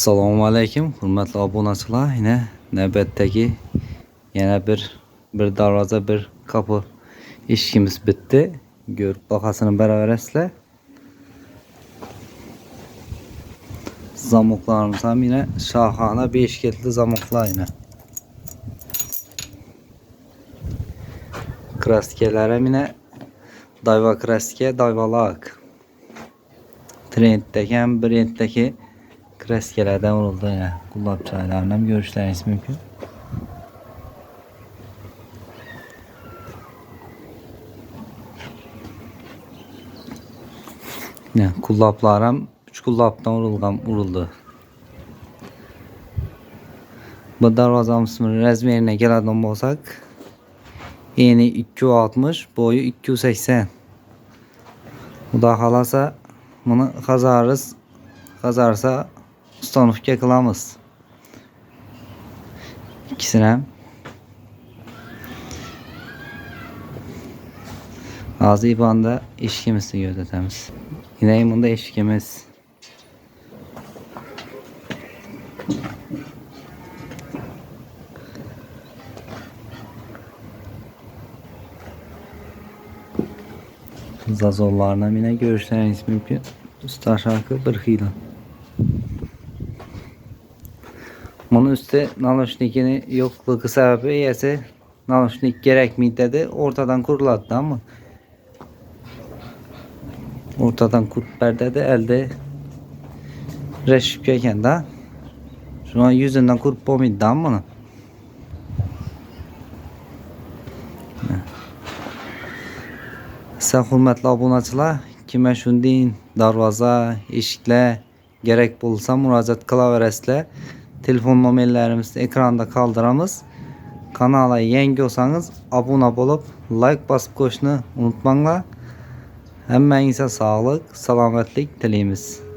Assalomu alaykum, hurmatli obunachilar. Yine navbatdagi yana bir darvoza, bir kapı ishimiz bitti. Görüp bakasını beraber zamoklarımız ham yine şahane 5 ketli zamoklar yine. Kraskeler ham yine dayva kraske, dayvalak. Trenddeki hem brenddeki kraskelerden vuruldu yine. Kullap çaylarını hem görüşleriniz mümkün. Ne kullaplarım 3 kullaptan vuruldu. Bu darvazamızın razmerine geladigan bo'lsak, eni 260, boyu 280. Xudo xolasa buni qazarsa ustanovka qilamiz. İkisini ham hozir ibanda eshigimizni ko'rsatamiz. Yine bunda eshigimiz. Zazollarına yine görüşleriniz mümkün. Usta şarkı bir xiyla. Bunun üstü nanoşnikini yokluğu sebebi ise nanoşnik gerekmeydi dedi. Ortadan kuruladı ama ortadan kurt berdedi elde reşip keken de şu an yüzünden kurt bomiddi ama bunu. Sen hürmetli obunachilar, kime shunday darvoza, eshiklar gerek bo'lsa murojaat qilaverasizlar. Telefon nomerlarimizni ekranda qoldiramiz. Kanala yangi olsangiz obuna bo'lib, like bosib qo'yishni unutmanglar. Hammangizga sog'lik, salomatlik tilaymiz.